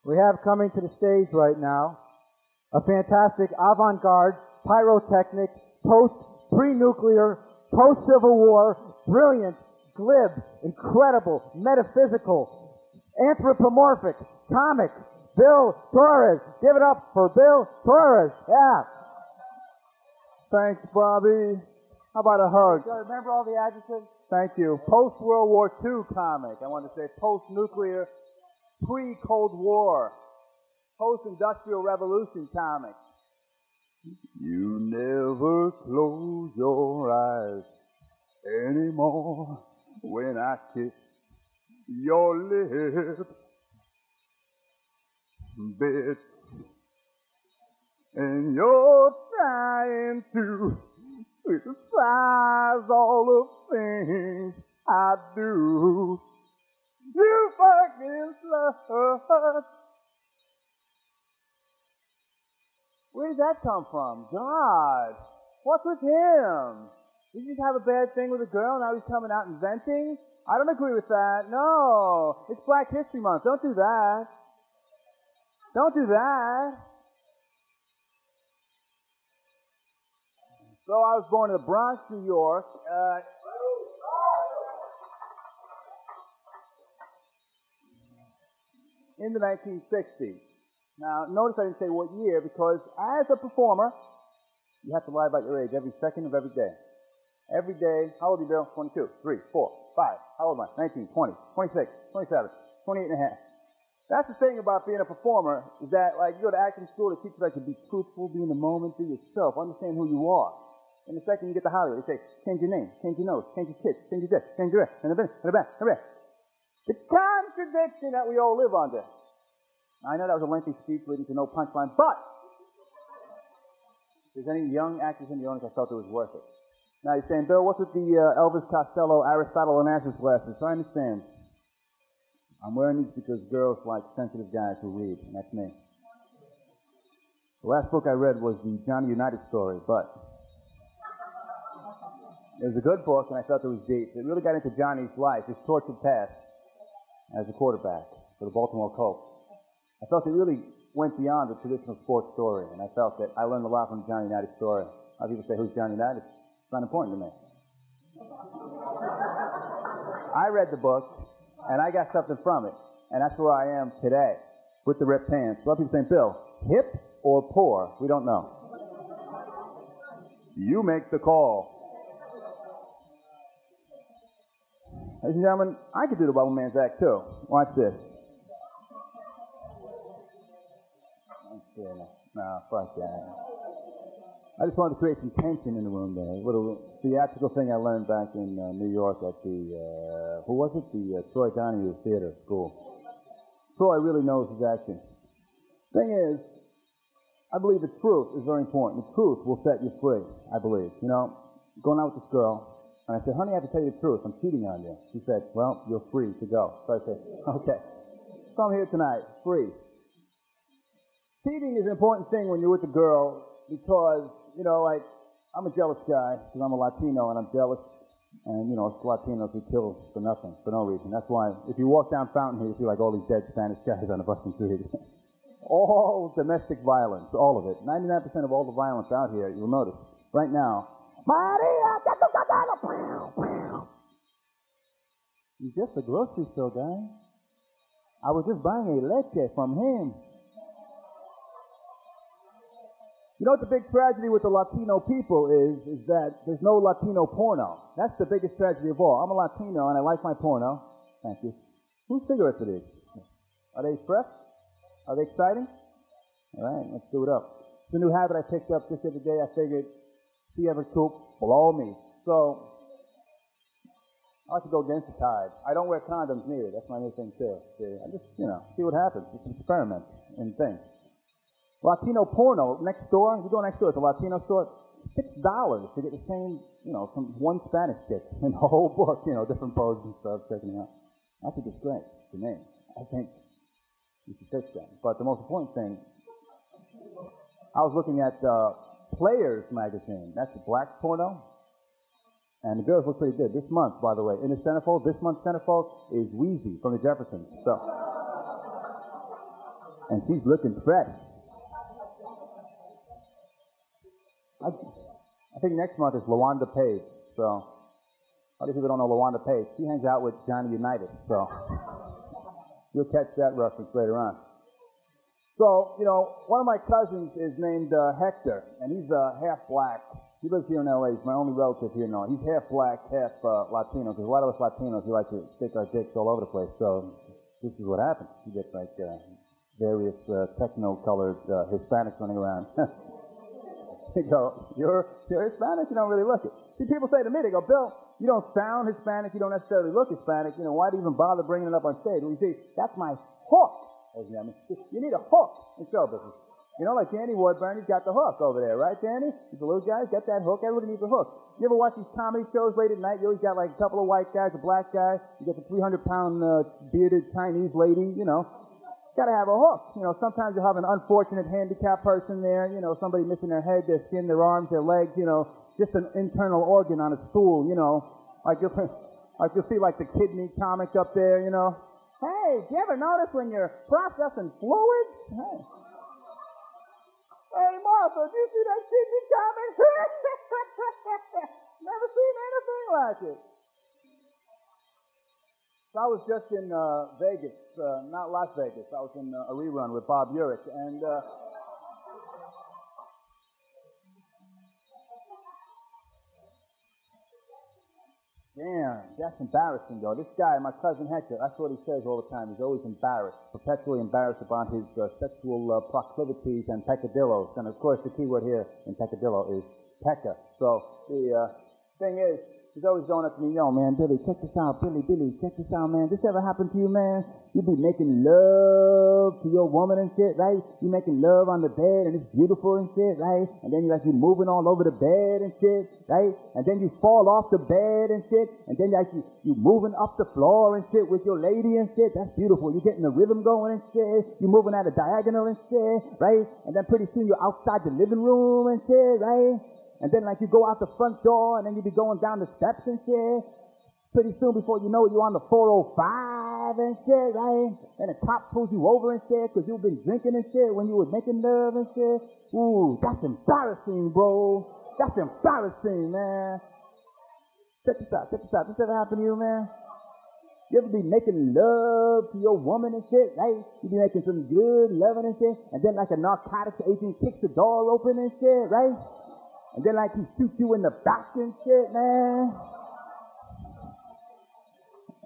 We have coming to the stage right now a fantastic avant-garde, pyrotechnic, pre-nuclear, post-Civil War, brilliant, glib, incredible, metaphysical, anthropomorphic, comic, Bill Torres. Give it up for Bill Torres. Yeah. Thanks, Bobby. How about a hug? Do you remember all the adjectives? Thank you. Post-World War II comic. I want to say post-nuclear, pre-Cold War, post-industrial revolution comic. You never close your eyes anymore when I kiss your lips, bitch. And you're trying to criticize all the things I do. You fucking slut. Where did that come from? God, what's with him? Did you just have a bad thing with a girl, now he's coming out inventing? I don't agree with that. No, it's Black History Month. Don't do that. Don't do that. So I was born in the Bronx, New York. In the 1960s. Now, notice I didn't say what year, because as a performer, you have to lie about your age every second of every day. Every day. How old are you, Bill? 22, 3, 4, 5. How old am I? 19, 20, 26, 27, 28 and a half. That's the thing about being a performer, is that, like, you go to acting school to teach you like to be truthful, be in the moment, be yourself, understand who you are. And the second you get to Hollywood, they say, change your name, change your nose, change your kids, change your this, change your this, and the back. The contradiction that we all live under. I know that was a lengthy speech leading to no punchline, but if there's any young actors in the audience, I felt it was worth it. Now you're saying, Bill, what's with the Elvis Costello, Aristotle Onassis glasses? I understand. I'm wearing these because girls like sensitive guys who read, and that's me. The last book I read was the Johnny Unitas story, but it was a good book, and I felt it was deep. It really got into Johnny's life, his tortured past as a quarterback for the Baltimore Colts. I felt it really went beyond the traditional sports story, and I felt that I learned a lot from Johnny Unitas' story. A lot of people say, who's Johnny Unitas? It's not important to me. I read the book, and I got something from it, and that's where I am today, with the ripped pants. A lot of people saying, Bill, hip or poor? We don't know. You make the call. Ladies and gentlemen, I could do the BubbleMan's act, too. Watch this. No, fuck that. I just wanted to create some tension in the room there. A little theatrical thing I learned back in New York at the, who was it? The Troy Donahue Theater School. Troy really knows his acting. Thing is, I believe the truth is very important. The truth will set you free, I believe. You know, going out with this girl, and I said, honey, I have to tell you the truth. I'm cheating on you. She said, well, you're free to go. So I said, okay. So I'm here tonight, free. Cheating is an important thing when you're with a girl because, you know, like, I'm a jealous guy because I'm a Latino and I'm jealous. And, you know, us Latinos, we kill for nothing, for no reason. That's why if you walk down Fountain here, you see like all these dead Spanish guys on the Boston Street. All domestic violence, all of it. 99% of all the violence out here, you'll notice. Right now, he's just a grocery store guy. I was just buying a leche from him. You know what the big tragedy with the Latino people is that there's no Latino porno. That's the biggest tragedy of all. I'm a Latino and I like my porno. Thank you. Whose cigarettes are these? Are they fresh? Are they exciting? All right, let's do it up. It's a new habit I picked up just the other day. I figured, see ever coop, blow me. So, I like to go against the tide. I don't wear condoms neither. That's my new thing too. See, I just, you know, see what happens. It's an experiment in things. Latino porno next door. You go next door, it's a Latino store. $6 to get the same, you know, from one Spanish chick in the whole book, you know, different poses and stuff, checking it out. That's a disgrace to me. I think you should fix that. But the most important thing, I was looking at Players magazine. That's the black porno. And the girls look pretty good. This month, by the way, in the centerfold, this month's centerfold is Wheezy from the Jeffersons. So And she's looking fresh. I think next month is LaWanda Page. So, a lot of people don't know LaWanda Page. She hangs out with Johnny Unitas. So, you'll catch that reference later on. So, one of my cousins is named Hector, and he's half black. He lives here in L.A. He's my only relative here in L.A. He's half black, half Latino, because a lot of us Latinos, we like to stick our dicks all over the place. So, this is what happens. You get, like, various techno-colored Hispanics running around. You go, you're Hispanic? You don't really look it. See, people say to me, they go, Bill, you don't sound Hispanic, you don't necessarily look Hispanic, why do you even bother bringing it up on stage? Well, you see, that's my hook. You need a hook in show business. Like Danny Woodburn, he's got the hook over there, right, Danny? He's a little guy, he's got that hook. Everybody needs a hook. You ever watch these comedy shows late at night? You always got like a couple of white guys, a black guy. You get the 300-pound bearded Chinese lady, Got to have a hook. Sometimes you'll have an unfortunate handicapped person there, somebody missing their head, their skin, their arms, their legs, just an internal organ on a stool, like you'll see like the kidney comic up there, Hey, do you ever notice when you're processing fluids? Hey, Martha, do you see that kidney comic? Never seen anything like it. So I was just in Vegas, not Las Vegas. I was in a rerun with Bob Urich, and damn, that's embarrassing, though. This guy, my cousin Hector, that's what he says all the time. He's always embarrassed, perpetually embarrassed about his sexual proclivities and peccadillos. And, of course, the key word here in peccadillo is pecca. So the thing is, he's always going up to me, yo, man, Billy, check this out. Billy, check this out, man. This ever happened to you, man? You be making love to your woman and shit, right? You making love on the bed, and it's beautiful and shit, right? And then you moving all over the bed and shit, right? And then you fall off the bed and shit, and then you moving up the floor and shit with your lady and shit. That's beautiful. You're getting the rhythm going and shit. You're moving at a diagonal and shit, right? And then pretty soon you're outside the living room and shit, right? And then, you go out the front door, and then you be going down the steps and shit. Pretty soon, before you know it, you're on the 405 and shit, right? And the cop pulls you over and shit because you've been drinking and shit when you were making love and shit. Ooh, that's embarrassing, bro. That's embarrassing, man. Check this out. This ever happened to you, man? You ever be making love to your woman and shit, right? You be making some good loving and shit, and then a narcotics agent kicks the door open and shit, right? And then he shoots you in the back and shit, man.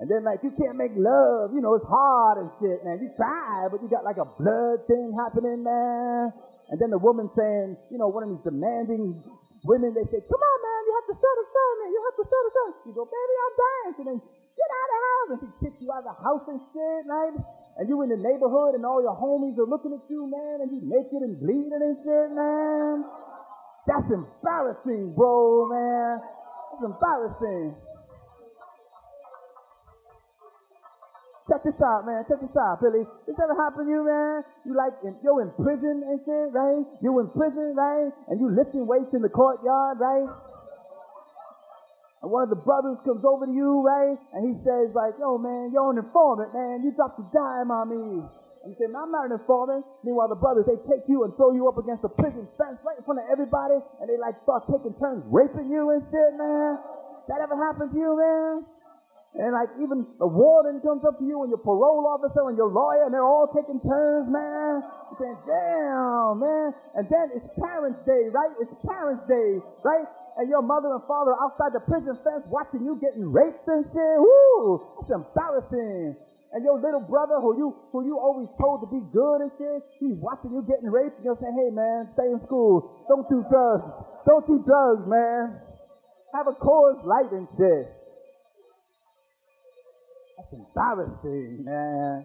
And then you can't make love, it's hard and shit, man. You try, but you got a blood thing happening, man. And then the woman saying, one of these demanding women, they say, come on, man, you have to satisfy me. You have to satisfy me. You go, baby, I'm dying. So then get out of the house. And she kicks you out of the house and shit, right? And you in the neighborhood and all your homies are looking at you, man, and you naked and bleeding and shit, man. That's embarrassing, bro, man. That's embarrassing. Check this out, man. Check this out, Billy. This ever happened to you, man? You're in prison and shit, right? You in prison, right? And you lifting weights in the courtyard, right? And one of the brothers comes over to you, right? And he says, yo, man, you're an informant, man. You dropped a dime on me. And you say, no, I'm not an informant. Meanwhile, the brothers, they take you and throw you up against a prison fence right in front of everybody, and they start taking turns raping you and shit, man. That ever happened to you, man? And even the warden comes up to you and your parole officer and your lawyer, and they're all taking turns, man. You're saying, damn, man. And then it's Parents' Day, right? It's Parents' Day, right? And your mother and father are outside the prison fence watching you getting raped and shit. Woo! That's embarrassing. And your little brother, who you always told to be good and shit, he's watching you getting raped, and you're saying, hey, man, stay in school. Don't do drugs. Don't do drugs, man. Have a Coors Light and shit. That's embarrassing, man.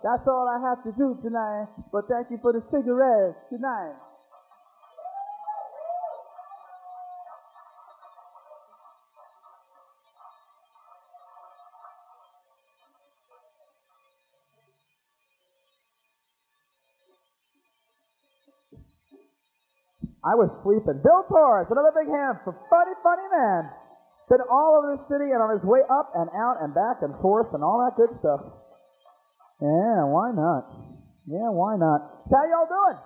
That's all I have to do tonight, but thank you for the cigarettes tonight. I was sleeping. Bill Torres, another big hand for Funny Man. Been all over the city and on his way up and out and back and forth and all that good stuff. Yeah, why not? Yeah, why not? How y'all doing?